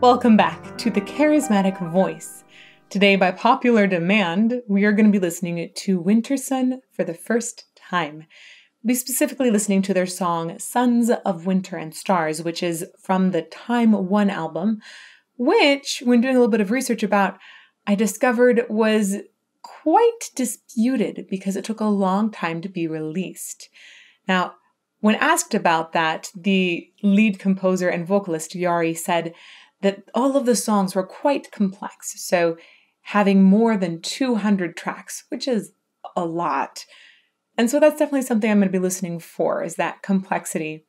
Welcome back to the Charismatic Voice. Today, by popular demand, we are going to be listening to Wintersun for the first time. We'll be specifically listening to their song Sons of Winter and Stars, which is from the Time 1 album, which, when doing a little bit of research about, I discovered was quite disputed because it took a long time to be released. Now, when asked about that, the lead composer and vocalist Yari said that all of the songs were quite complex, so having more than 200 tracks, which is a lot. And so that's definitely something I'm going to be listening for, is that complexity.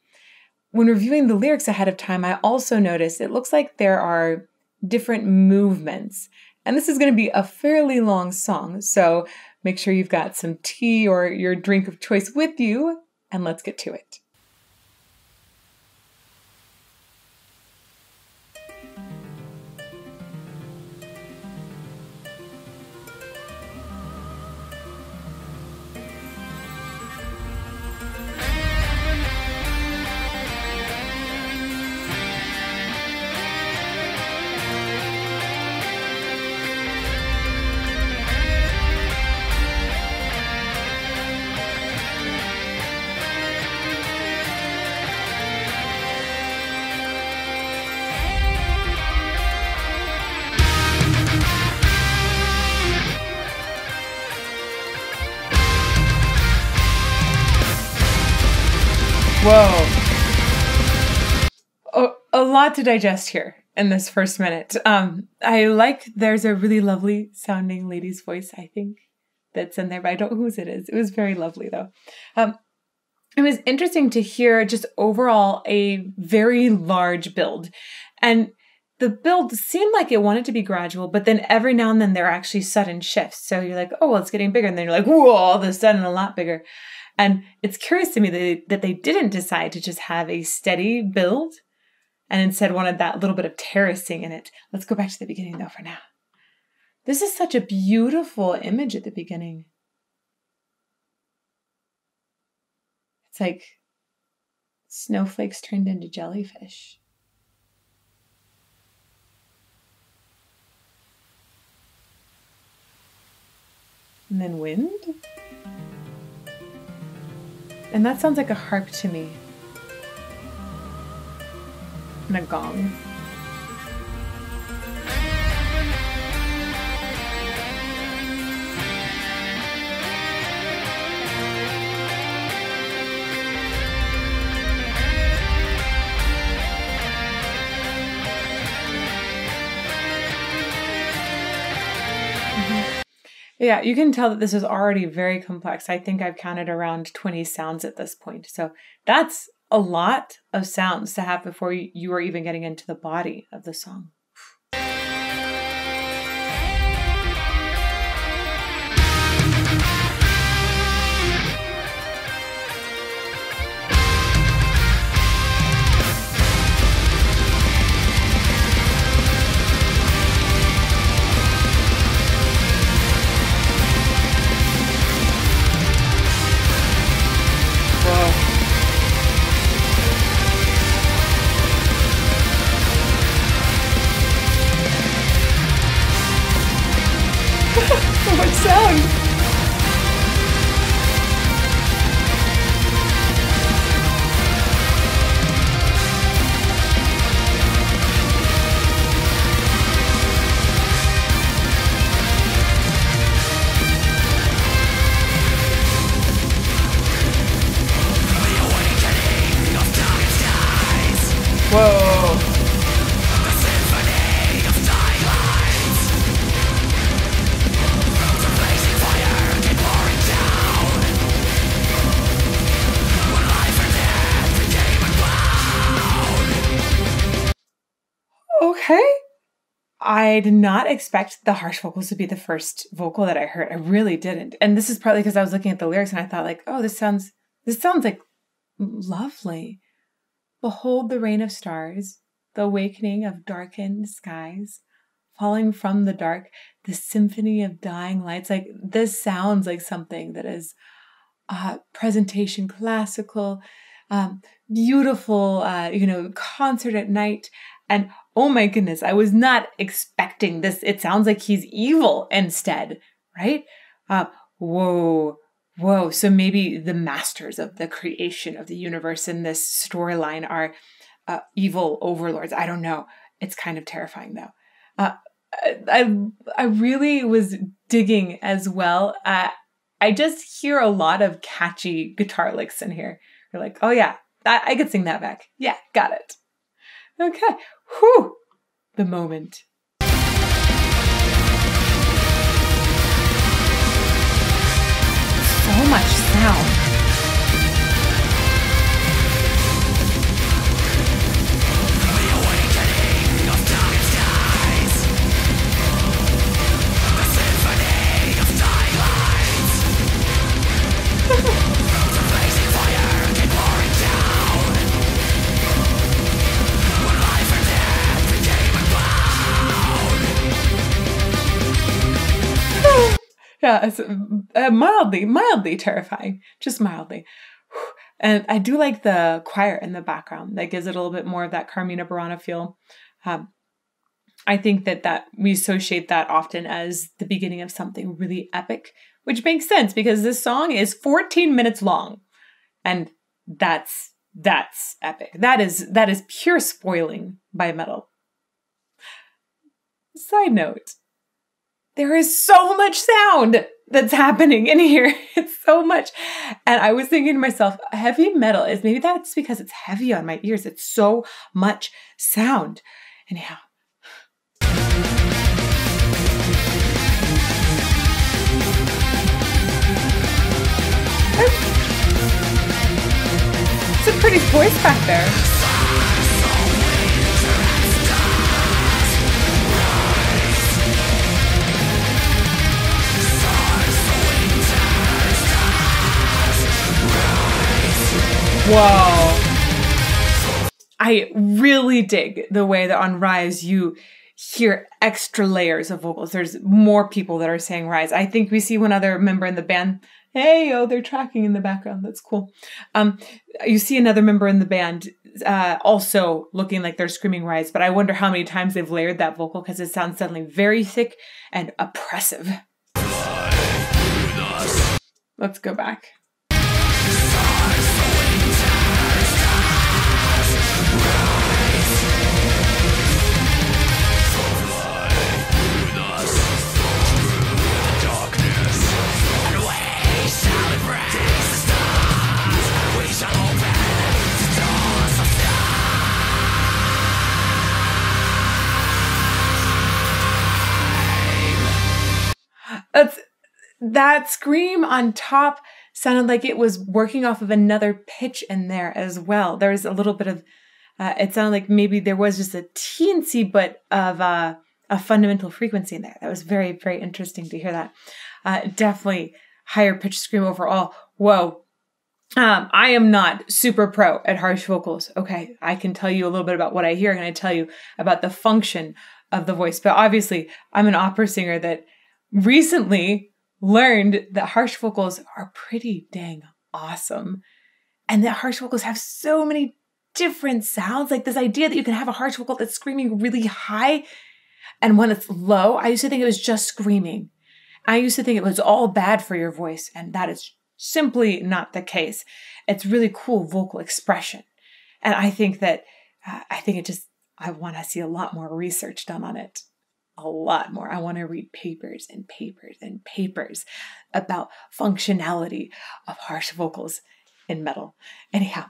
When reviewing the lyrics ahead of time, I also noticed it looks like there are different movements. And this is going to be a fairly long song, so make sure you've got some tea or your drink of choice with you, and let's get to it. Whoa. A lot to digest here in this first minute. There's a really lovely sounding lady's voice, I think, that's in there, but I don't know whose it is. It was very lovely though. It was interesting to hear just overall a very large build. And the build seemed like it wanted to be gradual, but then every now and then there are actually sudden shifts. So you're like, oh, well, it's getting bigger. And then you're like, whoa, all of a sudden a lot bigger. And it's curious to me that they didn't decide to just have a steady build and instead wanted that little bit of terracing in it. Let's go back to the beginning though for now. This is such a beautiful image at the beginning. It's like snowflakes turned into jellyfish. And then wind. And that sounds like a harp to me. And a gong. Yeah, you can tell that this is already very complex. I think I've counted around 20 sounds at this point. So that's a lot of sounds to have before you are even getting into the body of the song. What sound? Whoa. Okay. I did not expect the harsh vocals to be the first vocal that I heard. I really didn't. And this is partly because I was looking at the lyrics and I thought like, oh, this sounds like lovely. Behold the rain of stars, the awakening of darkened skies, falling from the dark, the symphony of dying lights. Like this sounds like something that is presentation classical, beautiful, concert at night. And oh my goodness, I was not expecting this. It sounds like he's evil instead, right? Whoa. So maybe the masters of the creation of the universe in this storyline are evil overlords. I don't know. It's kind of terrifying though. I really was digging as well. I just hear a lot of catchy guitar licks in here. You're like, oh yeah, I could sing that back. Yeah, got it. Okay. Whew. The moment. So much sound. Yeah, it's mildly terrifying, just mildly. And I do like the choir in the background. That gives it a little bit more of that Carmina Burana feel. I think that we associate that often as the beginning of something really epic, which makes sense because this song is 14 minutes long. And that's epic. That is pure spoiling by metal. Side note. There is so much sound that's happening in here. It's so much. And I was thinking to myself, heavy metal is, maybe that's because it's heavy on my ears. It's so much sound. Anyhow. It's a pretty voice back there. Whoa. I really dig the way that on Rise you hear extra layers of vocals. There's more people that are saying Rise. I think we see one other member in the band. Hey, oh, they're tracking in the background. That's cool. You see another member in the band also looking like they're screaming Rise, but I wonder how many times they've layered that vocal because it sounds suddenly very thick and oppressive. Let's go back. That scream on top sounded like it was working off of another pitch in there as well. There's a little bit of, it sounded like maybe there was just a teensy bit of a fundamental frequency in there. That was very, very interesting to hear that. Definitely higher pitch scream overall. Whoa. I am not super pro at harsh vocals. Okay, I can tell you a little bit about what I hear and I tell you about the function of the voice. But obviously, I'm an opera singer that recently learned that harsh vocals are pretty dang awesome. And that harsh vocals have so many different sounds. Like this idea that you can have a harsh vocal that's screaming really high and when it's low, I used to think it was just screaming. I used to think it was all bad for your voice, and that is simply not the case. It's really cool vocal expression. And I think that, I want to see a lot more research done on it. A lot more. I want to read papers and papers and papers about functionality of harsh vocals in metal. Anyhow,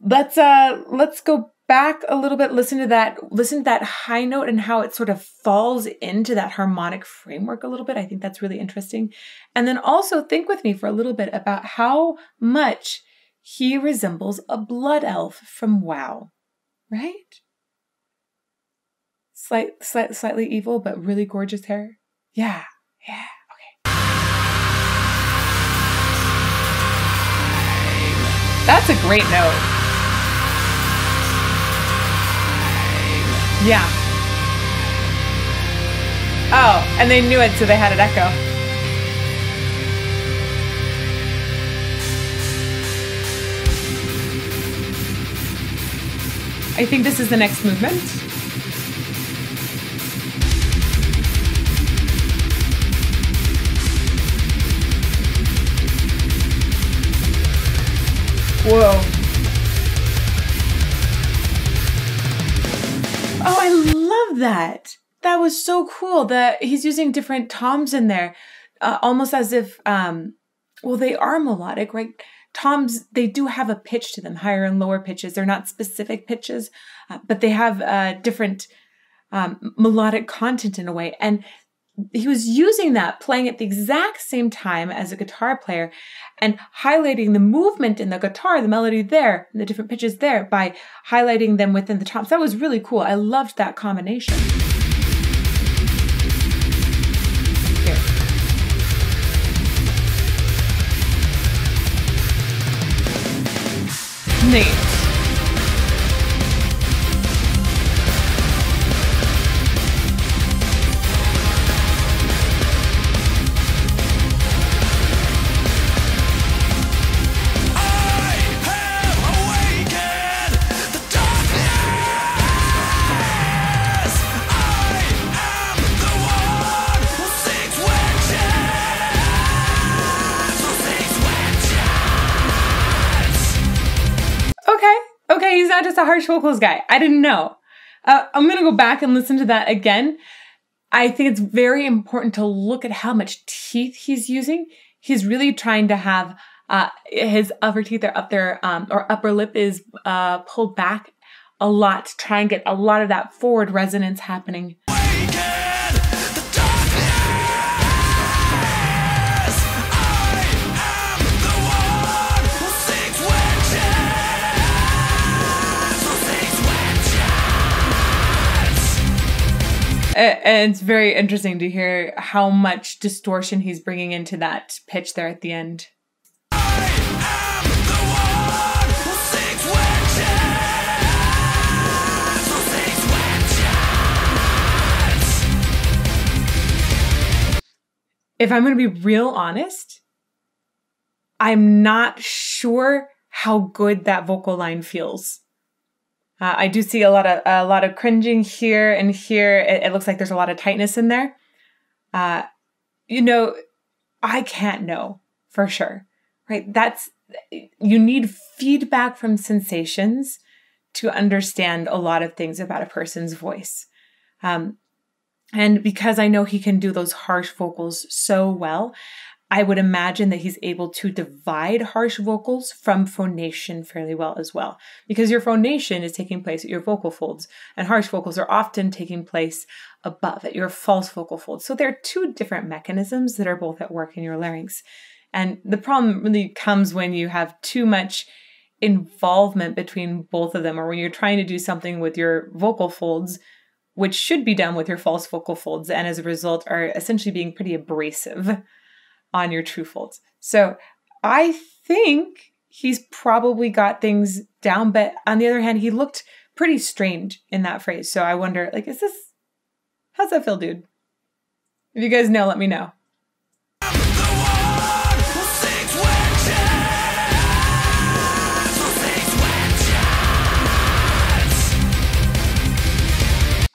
let's go back a little bit. Listen to that high note and how it sort of falls into that harmonic framework a little bit. I think that's really interesting. And then also think with me for a little bit about how much he resembles a blood elf from WoW, right? Slightly evil, but really gorgeous hair. Yeah, okay. That's a great note. Yeah. Oh, and they knew it, so they had it echo. I think this is the next movement. Whoa. Oh, I love that. That was so cool that he's using different toms in there, almost as if, well, they are melodic, right? Toms, they do have a pitch to them, higher and lower pitches. They're not specific pitches, but they have different melodic content in a way. And he was using that, playing at the exact same time as a guitar player and highlighting the movement in the guitar, the melody there, and the different pitches there by highlighting them within the toms. That was really cool. I loved that combination. Here. Neat. Okay, he's not just a harsh vocals guy. I didn't know. I'm going to go back and listen to that again. I think it's very important to look at how much teeth he's using. He's really trying to have his upper teeth are up there, or upper lip is pulled back a lot to try and get a lot of that forward resonance happening. And it's very interesting to hear how much distortion he's bringing into that pitch there at the end. If I'm going to be real honest, I'm not sure how good that vocal line feels. I do see a lot of cringing here and here. It looks like there's a lot of tightness in there. You know, I can't know for sure, right? You need feedback from sensations to understand a lot of things about a person's voice. And because I know he can do those harsh vocals so well, I would imagine that he's able to divide harsh vocals from phonation fairly well as well, because your phonation is taking place at your vocal folds and harsh vocals are often taking place above at your false vocal folds. So there are two different mechanisms that are both at work in your larynx. And the problem really comes when you have too much involvement between both of them, or when you're trying to do something with your vocal folds, which should be done with your false vocal folds, and as a result are essentially being pretty abrasive on your true folds. So I think he's probably got things down, but on the other hand, he looked pretty strange in that phrase. So I wonder, like, how's that feel, dude? If you guys know, let me know.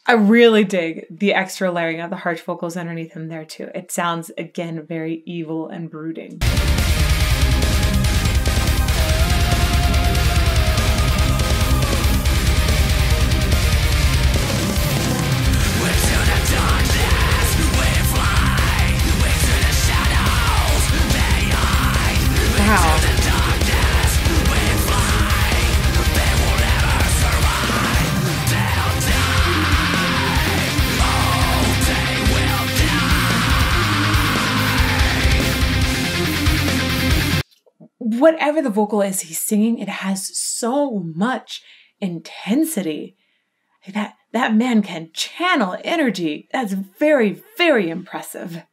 I really dig the extra layering of the harsh vocals underneath him there too. It sounds, again, very evil and brooding. Wow. Whatever the vocal is he's singing, it has so much intensity. That man can channel energy. That's very, very impressive.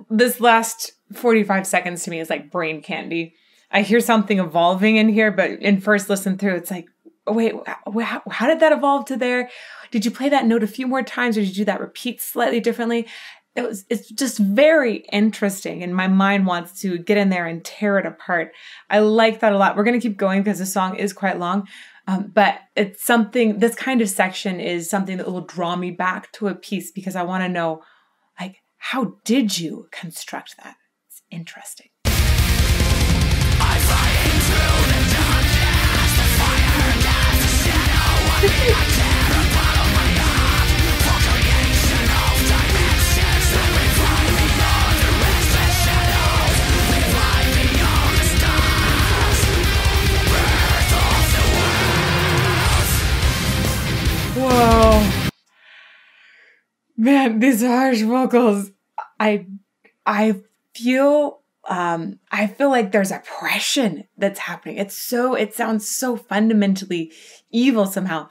This last 45 seconds to me is like brain candy. I hear something evolving in here, but in first listen through, it's like, oh, wait, how did that evolve to there? Did you play that note a few more times, or did you do that repeat slightly differently? It's just very interesting, and my mind wants to get in there and tear it apart. I like that a lot. We're going to keep going because the song is quite long, but it's something, this kind of section is something that will draw me back to a piece because I want to know, like, how did you construct that? It's interesting. I'm flying through the darkness, the fire, death, the shadow, one thing I tear apart of my heart, for creation of dimensions that we fly beyond the restless shadows, we fly beyond the stars, birth of the world. Whoa. Man, these harsh vocals, I feel like there's oppression that's happening. It sounds so fundamentally evil somehow.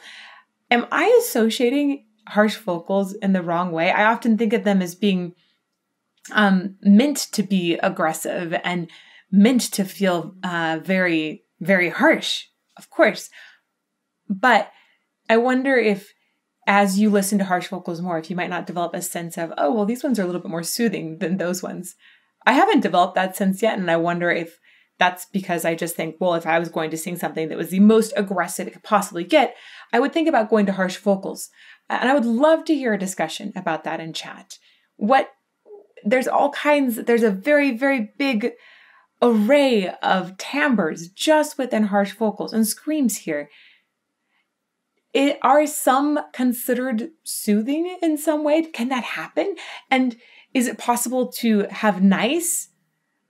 Am I associating harsh vocals in the wrong way? I often think of them as being meant to be aggressive and meant to feel very, very harsh, of course. But I wonder if, as you listen to harsh vocals more, if you might not develop a sense of, oh, well, these ones are a little bit more soothing than those ones. I haven't developed that sense yet, and I wonder if that's because I just think, well, if I was going to sing something that was the most aggressive it could possibly get, I would think about going to harsh vocals. And I would love to hear a discussion about that in chat. There's a very, very big array of timbres just within harsh vocals and screams here. Are some considered soothing in some way? Can that happen? And is it possible to have nice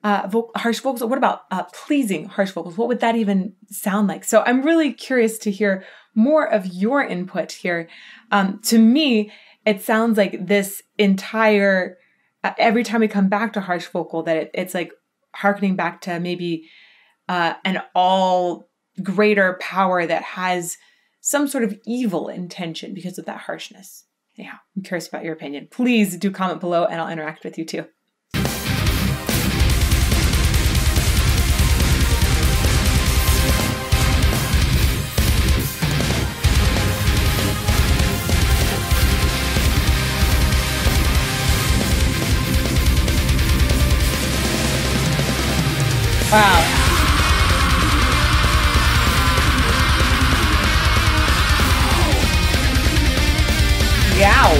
harsh vocals? What about pleasing harsh vocals? What would that even sound like? So I'm really curious to hear more of your input here. To me, it sounds like this entire, every time we come back to harsh vocal, that it's like hearkening back to maybe an all greater power that has some sort of evil intention because of that harshness. Anyhow, I'm curious about your opinion. Please do comment below and I'll interact with you too. Wow. Yow.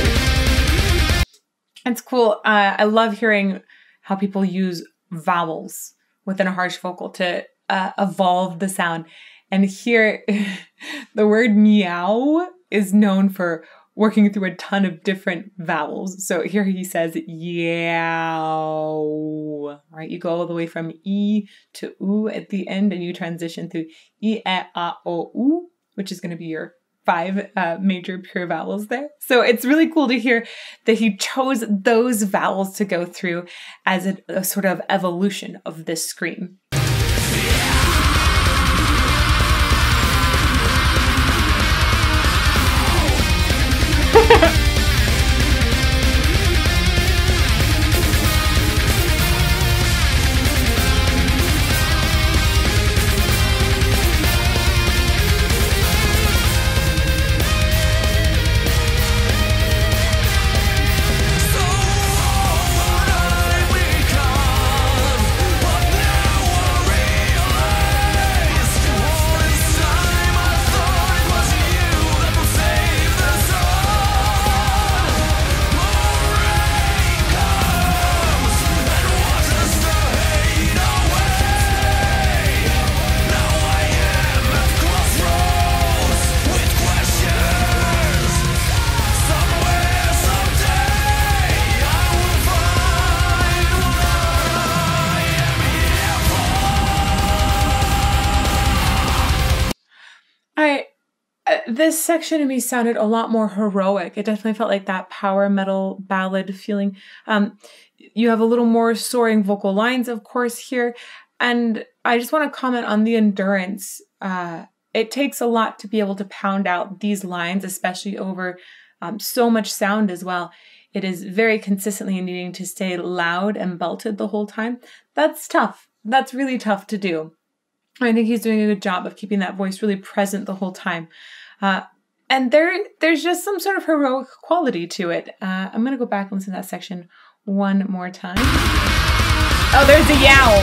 It's cool. I love hearing how people use vowels within a harsh vocal to evolve the sound. And here, the word meow is known for working through a ton of different vowels. So here he says yow. Right? You go all the way from E to U at the end, and you transition through E, E, A, O, U, which is going to be your 5 major pure vowels there. So it's really cool to hear that he chose those vowels to go through as a sort of evolution of this scream. This section of me sounded a lot more heroic. It definitely felt like that power metal ballad feeling. You have a little more soaring vocal lines, of course, here. And I just want to comment on the endurance. It takes a lot to be able to pound out these lines, especially over so much sound as well. it is very consistently needing to stay loud and belted the whole time. That's tough. That's really tough to do. I think he's doing a good job of keeping that voice really present the whole time. And there's just some sort of heroic quality to it. I'm going to go back and listen to that section one more time. Oh, there's a yowl.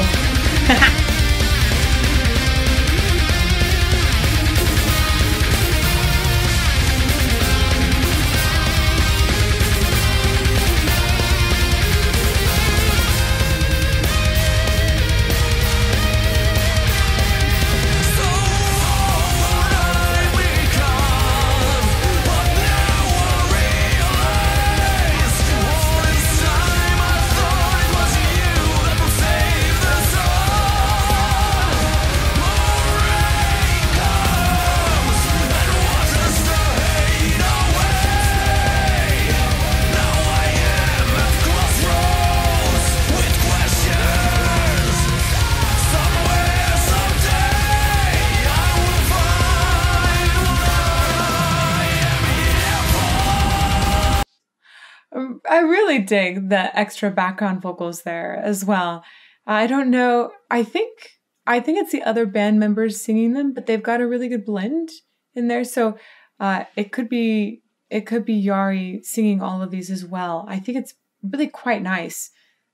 I really dig the extra background vocals there as well. I don't know. I think it's the other band members singing them, but they've got a really good blend in there. So it could be Yari singing all of these as well. I think it's really quite nice,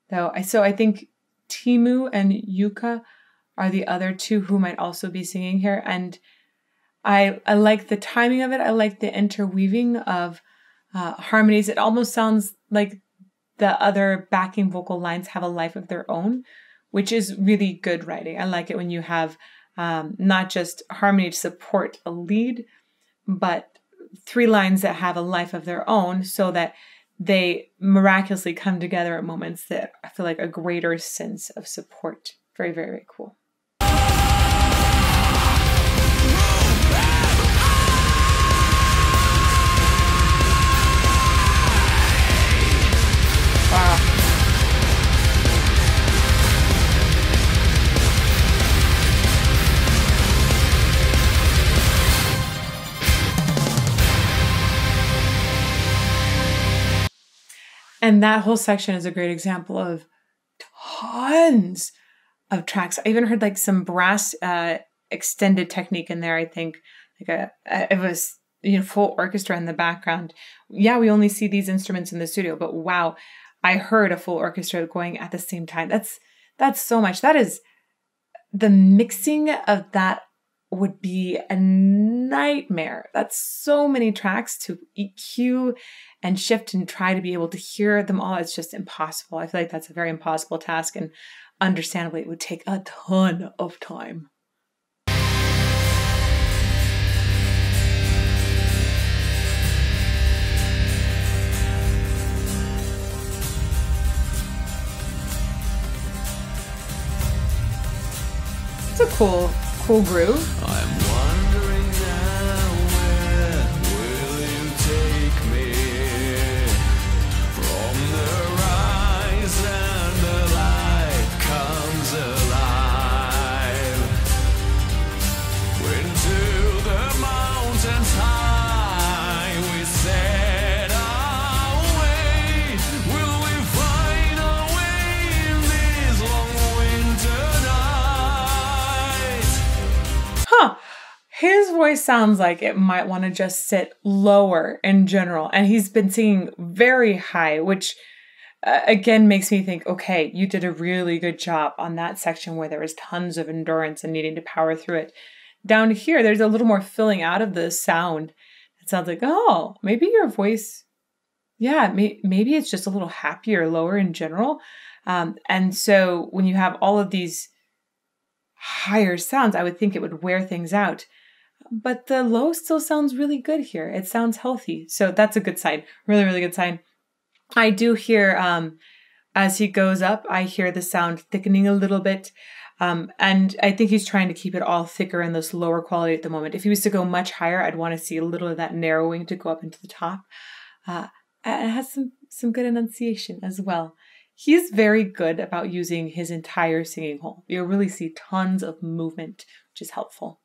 though. So I think Timu and Yuka are the other two who might also be singing here, and I like the timing of it. I like the interweaving of harmonies. It almost sounds like the other backing vocal lines have a life of their own, which is really good writing. I like it when you have not just harmony to support a lead, but three lines that have a life of their own so that they miraculously come together at moments that I feel like a greater sense of support. Very, very, very cool. Wow. And that whole section is a great example of tons of tracks. I even heard like some brass extended technique in there, I think. Like it was, full orchestra in the background. Yeah, we only see these instruments in the studio, but wow, I heard a full orchestra going at the same time. That's so much. That is, the mixing of that would be a nightmare. That's so many tracks to EQ and shift and try to be able to hear them all. It's just impossible. I feel like that's a very impossible task, and understandably, it would take a ton of time. It's a cool groove. I'm wondering now, where will you take me? From the rise and the light comes alive. Into the mountains high we set our way. Will we find our way in this long winter night? Huh. His voice sounds like it might want to just sit lower in general. And he's been singing very high, which again makes me think, okay, you did a really good job on that section where there was tons of endurance and needing to power through it. Down here, there's a little more filling out of the sound. It sounds like, oh, maybe your voice, yeah, maybe it's just a little happier lower in general. And so when you have all of these higher sounds, I would think it would wear things out. But the low still sounds really good here. It sounds healthy. So that's a good sign. Really, really good sign. I do hear, as he goes up, I hear the sound thickening a little bit. And I think he's trying to keep it all thicker in this lower quality at the moment. If he was to go much higher, I'd want to see a little of that narrowing to go up into the top. And it has some good enunciation as well. He's very good about using his entire singing hole. You'll really see tons of movement, which is helpful.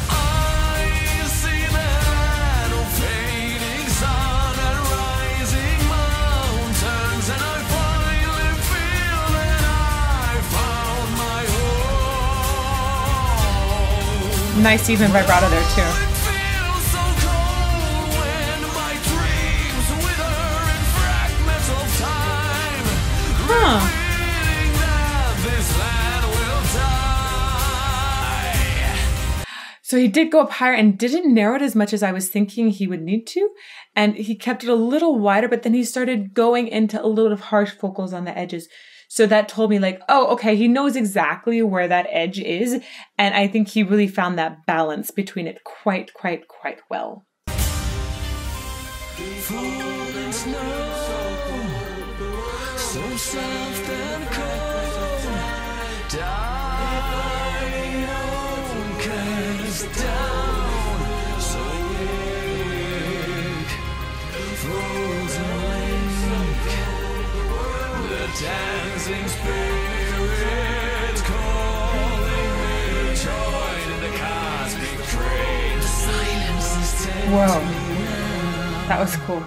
I see the fading sun and rising Nice even vibrato there too. It feels so cold when my dreams wither in fragments of time. Huh. Revealing that this land will die. So he did go up higher and didn't narrow it as much as I was thinking he would need to. And he kept it a little wider, but then he started going into a little bit of harsh vocals on the edges. So that told me like, oh, okay, he knows exactly where that edge is. And I think he really found that balance between it quite well. Falling snow, so soft and cold, dying cast down, so weak, frozen lake, the dancing spirits calling me, join in the cosmic train, silence is taken. Whoa. That was cool.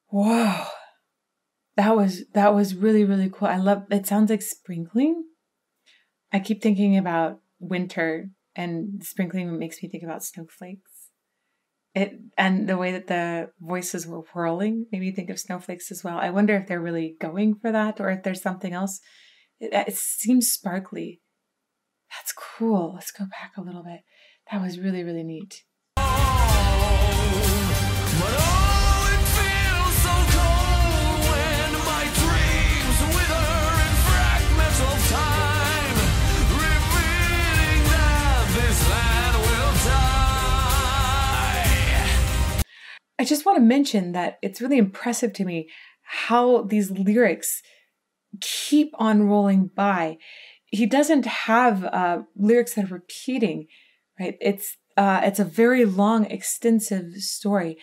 Whoa. That was really cool. I love it. Sounds like sprinkling. I keep thinking about winter, and sprinkling makes me think about snowflakes. And the way that the voices were whirling made me think of snowflakes as well. I wonder if they're really going for that or if there's something else. It seems sparkly. That's cool. Let's go back a little bit. That was really neat. But oh, it feels so cold when my dreams wither in fragments of time, revealing that this land will die. I just want to mention that it's really impressive to me how these lyrics keep on rolling by. He doesn't have lyrics that are repeating, right? It's a very long, extensive story.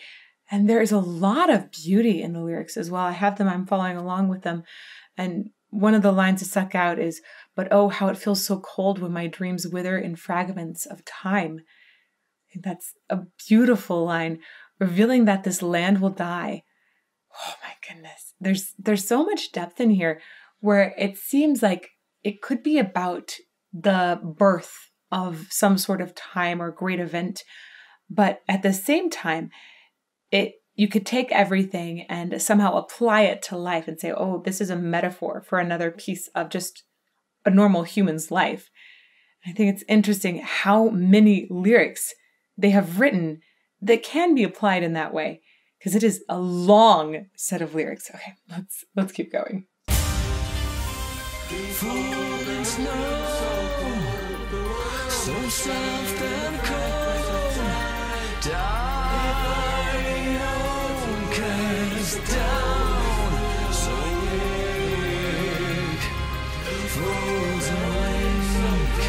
And there is a lot of beauty in the lyrics as well. I have them, I'm following along with them. And one of the lines that stuck out is, but oh, how it feels so cold when my dreams wither in fragments of time. I think that's a beautiful line, revealing that this land will die. Oh my goodness. There's so much depth in here where it seems like it could be about the birth of some sort of time or great event. But at the same time, you could take everything and somehow apply it to life and say, oh, this is a metaphor for another piece of just a normal human's life. I think it's interesting how many lyrics they have written that can be applied in that way, because it is a long set of lyrics. Okay, let's keep going. Falling snow, so soft and cold, dying cast down, so weak, frozen lake,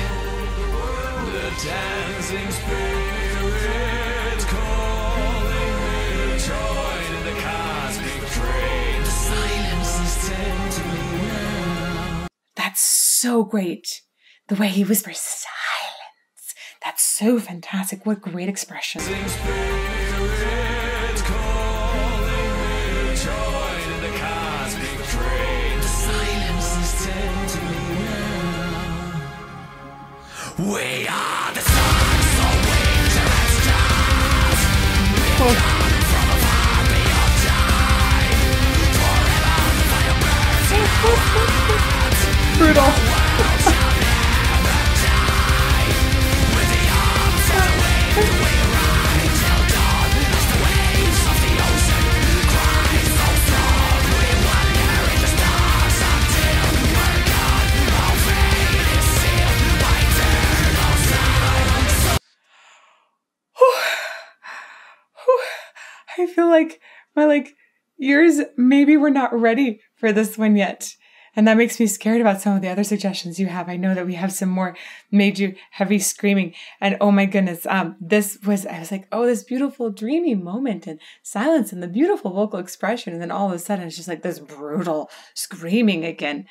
the dancing spirits calling me, join in the cosmic train, the silence is taken now. That's so great. The way he whispers silence. That's so fantastic. What great expression. Spirits calling me, join in the cosmic train. The silence is taken now. We are the stars, so winter and stars. We come from afar beyond time. Forever the fire burns. Brutal. I feel like my ears maybe we're not ready for this one yet. And that makes me scared about some of the other suggestions you have. I know that we have some more made you heavy screaming. And oh my goodness, I was like, oh, this beautiful dreamy moment and silence and the beautiful vocal expression. And then all of a sudden it's just like this brutal screaming again.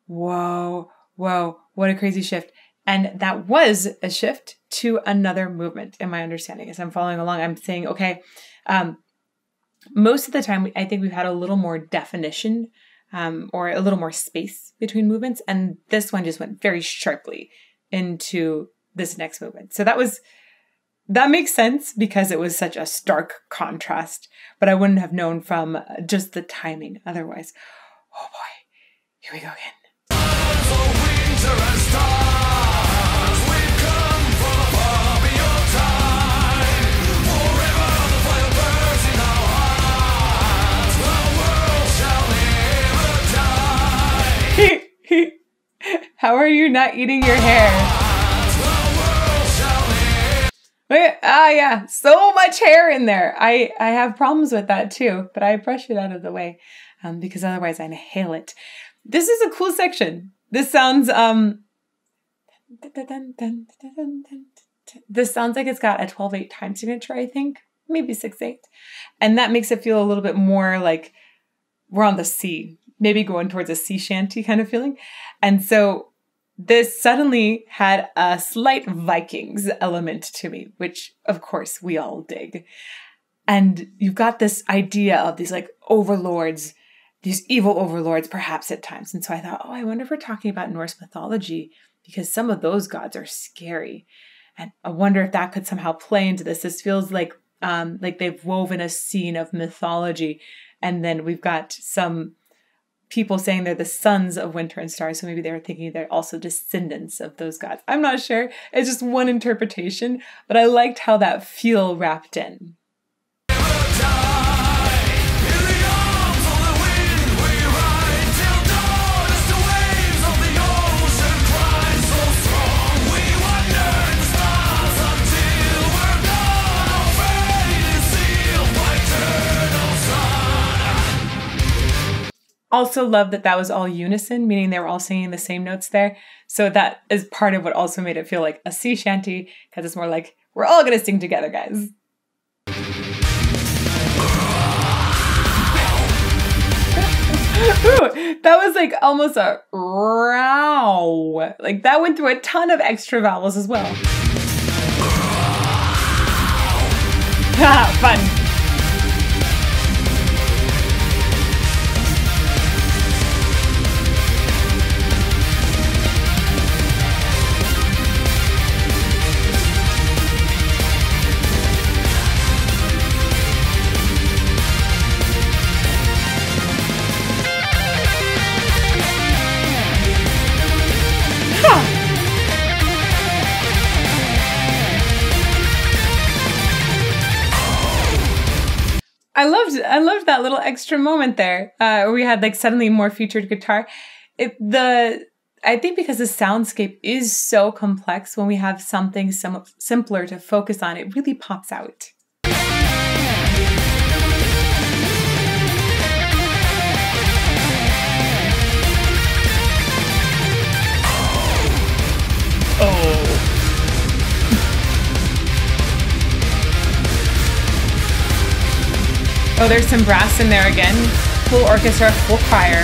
Whoa, what a crazy shift. And that was a shift to another movement in my understanding. As I'm following along, I'm saying, okay, most of the time, I think we've had a little more definition or a little more space between movements. And this one just went very sharply into this next movement. So that makes sense because it was such a stark contrast, but I wouldn't have known from just the timing otherwise. Oh boy, here we go again. How are you not eating your hair? Yeah, so much hair in there. I have problems with that too, but I brush it out of the way because otherwise I inhale it. This is a cool section. This sounds this sounds like it's got a 12/8 time signature, I think, maybe 6/8, and that makes it feel a little bit more like we're on the sea, maybe going towards a sea shanty kind of feeling. And so this suddenly had a slight Vikings element to me, which of course we all dig. And you've got this idea of these like overlords, these evil overlords perhaps at times. And so I thought, oh, I wonder if we're talking about Norse mythology, because some of those gods are scary. And I wonder if that could somehow play into this. This feels like they've woven a scene of mythology. And then we've got some people saying they're the sons of winter and stars. So maybe they were thinking they're also descendants of those gods. I'm not sure. It's just one interpretation, but I liked how that feel wrapped in. Also love that that was all unison, meaning they were all singing the same notes there. So that is part of what also made it feel like a sea shanty, because it's more like, we're all going to sing together, guys. Ooh, that was like almost a row. Like that went through a ton of extra vowels as well. Fun. I loved that little extra moment there where we had like suddenly more featured guitar. I think because the soundscape is so complex, when we have something simpler to focus on, it really pops out. Oh, there's some brass in there again. Full orchestra, full choir.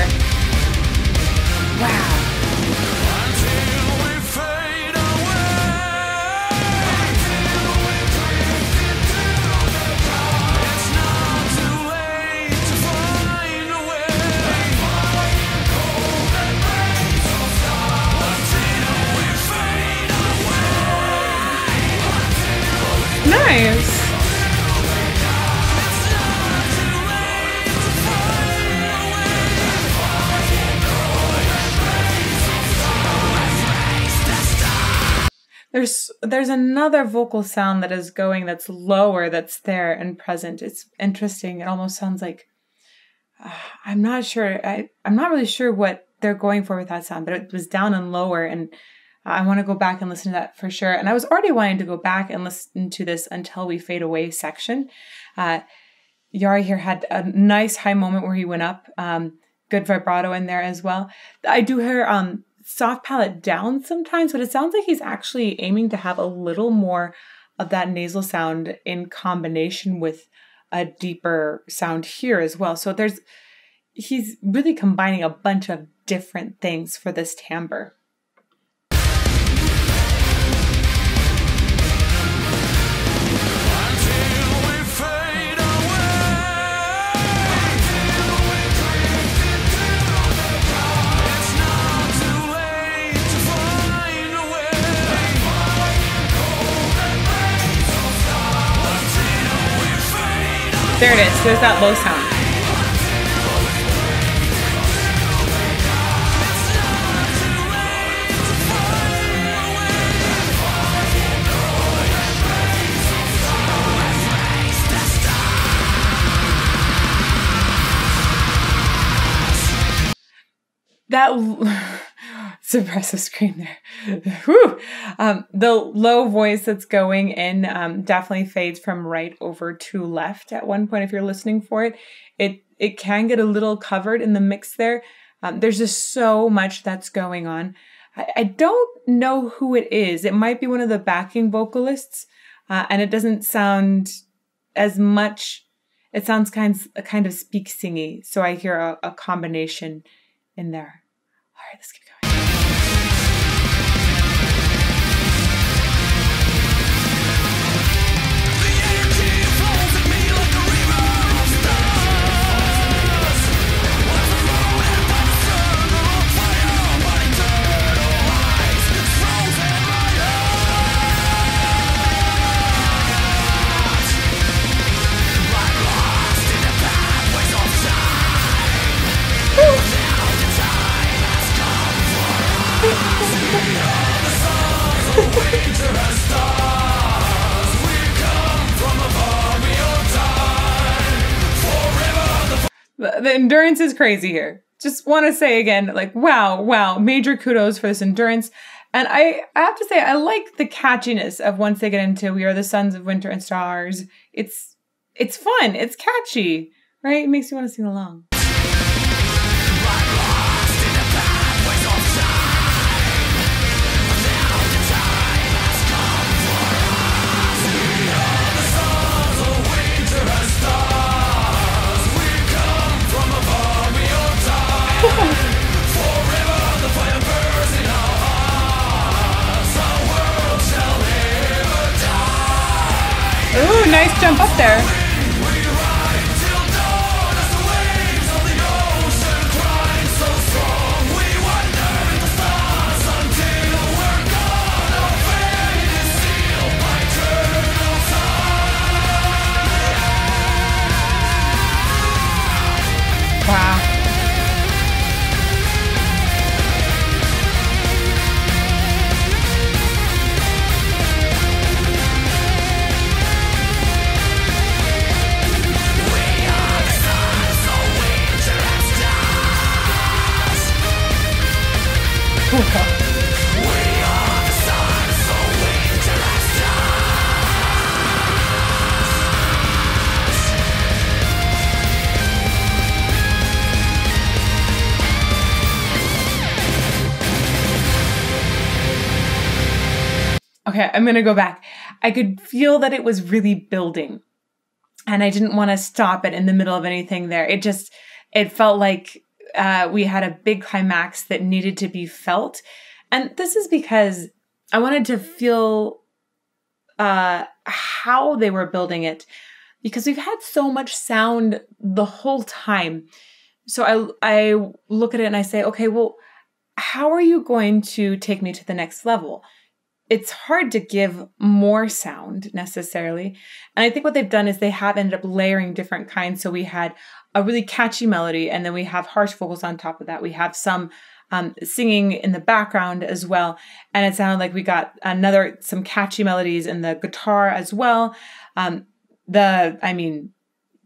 Wow. Nice. There's another vocal sound that is going that's lower, that's there and present. It's interesting. It almost sounds like I'm not sure. I'm not really sure what they're going for with that sound, but it was down and lower, and I want to go back and listen to that for sure. And I was already wanting to go back and listen to this Until We Fade Away section. Yari here had a nice high moment where he went up. Good vibrato in there as well. I do hear soft palate down sometimes, but it sounds like he's actually aiming to have a little more of that nasal sound in combination with a deeper sound here as well. So he's really combining a bunch of different things for this timbre. There it is. There's that low sound. That suppressive scream there. Whew. The low voice that's going in definitely fades from right over to left at one point if you're listening for it. It can get a little covered in the mix there. There's just so much that's going on. I don't know who it is. It might be one of the backing vocalists, and it doesn't sound as much. It sounds kind of speak singy, so I hear a combination in there. All right, let's keep going. The endurance is crazy here. Just want to say again, like, wow, major kudos for this endurance. And I have to say, I like the catchiness of once they get into We Are the Sons of Winter and Stars. It's fun. It's catchy, right? It makes you want to sing along. Ooh, nice jump up there. Wow. Okay, I'm going to go back. I could feel that it was really building, and I didn't want to stop it in the middle of anything there. It felt like we had a big climax that needed to be felt. And this is because I wanted to feel how they were building it, because we've had so much sound the whole time. So I look at it and I say, okay, well, how are you going to take me to the next level? It's hard to give more sound necessarily. And I think what they've done is they have ended up layering different kinds. So we had a really catchy melody, and then we have harsh vocals on top of that. We have some singing in the background as well. And it sounded like we got some catchy melodies in the guitar as well.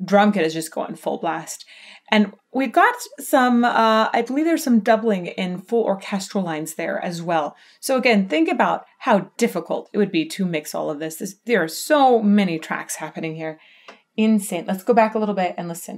Drum kit is just going full blast. And we got some, I believe there's some doubling in full orchestral lines there as well. So again, think about how difficult it would be to mix all of this. There are so many tracks happening here. Insane. Let's go back a little bit and listen.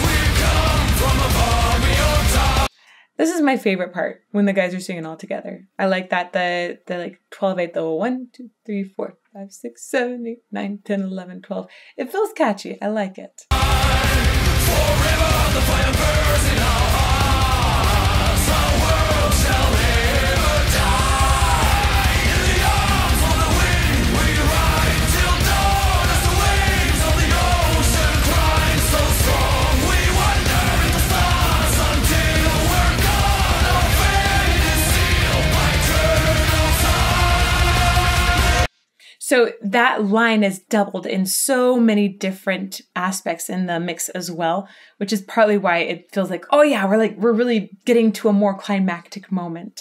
This is my favorite part, when the guys are singing all together. I like that, the like 12/8, the 1, 2, 3, 4, 5, 6, 7, 8, 9, 10, 11, 12. It feels catchy. I like it. Forever the fire burns in our hearts. Our world shall never die. In the arms of the wind we ride till dawn, as the waves of the ocean cry so strong. We wander in the stars until we're gone. Our fate is sealed by eternal time. So that line is doubled in so many different aspects in the mix as well, which is partly why it feels like, oh yeah, we're really getting to a more climactic moment.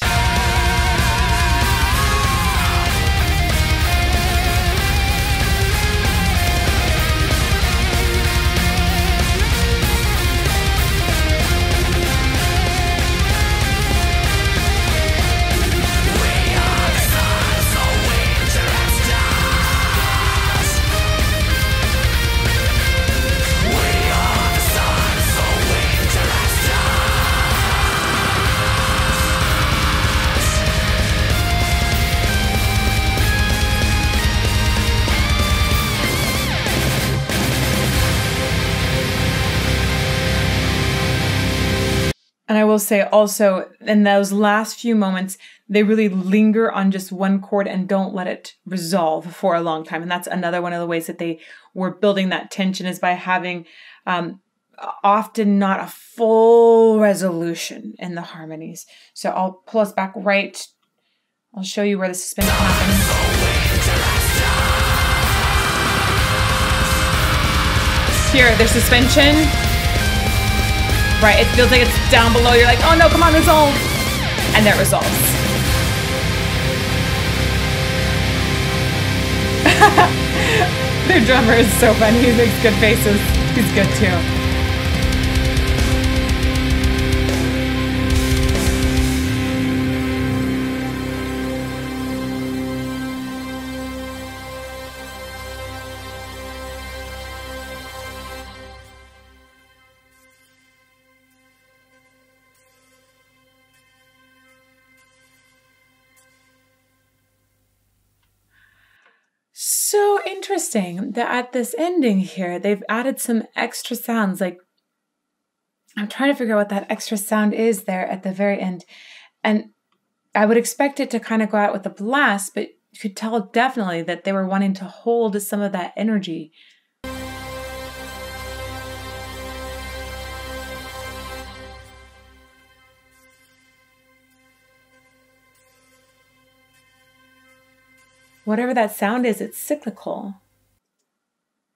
And I will say also, in those last few moments, they really linger on just one chord and don't let it resolve for a long time. And that's another one of the ways that they were building that tension, is by having often not a full resolution in the harmonies. So I'll pull us back right. I'll show you where the suspension happens. Here, there's suspension. Right, it feels like it's down below. You're like, oh no, come on, resolve. And that resolves. Their drummer is so funny. He makes good faces. He's good too. So interesting that at this ending here, they've added some extra sounds. Like, I'm trying to figure out what that extra sound is there at the very end. And I would expect it to kind of go out with a blast, but you could tell definitely that they were wanting to hold some of that energy. Whatever that sound is, it's cyclical.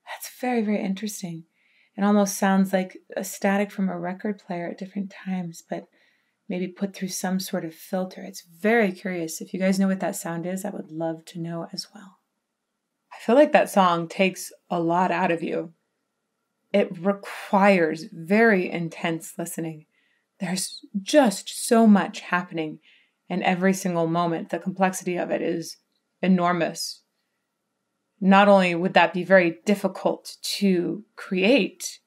That's very, very interesting. It almost sounds like a static from a record player at different times, but maybe put through some sort of filter. It's very curious. If you guys know what that sound is, I would love to know as well. I feel like that song takes a lot out of you. It requires very intense listening. There's just so much happening in every single moment. The complexity of it is enormous. Not only would that be very difficult to create,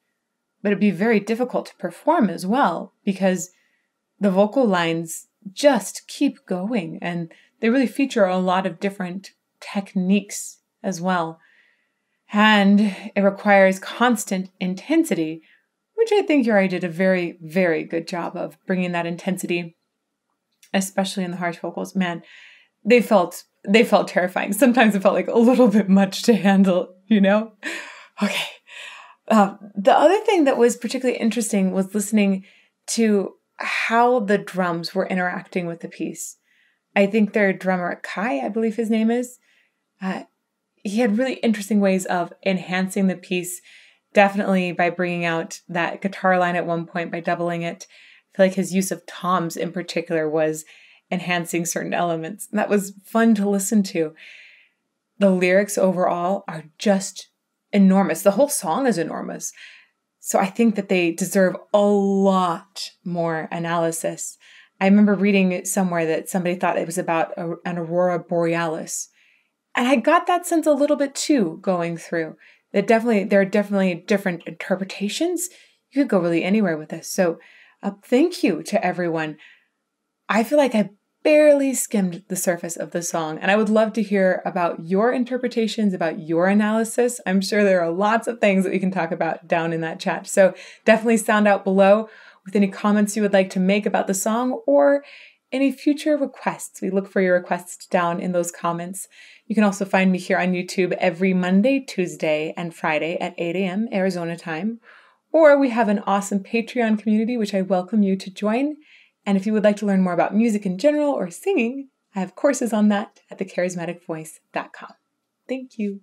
but it'd be very difficult to perform as well, because the vocal lines just keep going, and they really feature a lot of different techniques as well. And it requires constant intensity, which I think Yuri did a very, very good job of bringing that intensity, especially in the harsh vocals. Man, they felt terrifying. Sometimes it felt like a little bit much to handle, you know? Okay. The other thing that was particularly interesting was listening to how the drums were interacting with the piece. I think their drummer, Kai, I believe his name is, he had really interesting ways of enhancing the piece, definitely by bringing out that guitar line at one point, by doubling it. I feel like his use of toms in particular was enhancing certain elements. That was fun to listen to. The lyrics overall are just enormous. The whole song is enormous. So I think that they deserve a lot more analysis. I remember reading somewhere that somebody thought it was about an aurora borealis. And I got that sense a little bit too going through. There are definitely different interpretations. You could go really anywhere with this. So thank you to everyone. I feel like I barely skimmed the surface of the song, and I would love to hear about your interpretations, about your analysis. I'm sure there are lots of things that we can talk about down in that chat. So definitely sound out below with any comments you would like to make about the song or any future requests. We look for your requests down in those comments. You can also find me here on YouTube every Monday, Tuesday, and Friday at 8 a.m. Arizona time. Or we have an awesome Patreon community, which I welcome you to join. And if you would like to learn more about music in general or singing, I have courses on that at thecharismaticvoice.com. Thank you.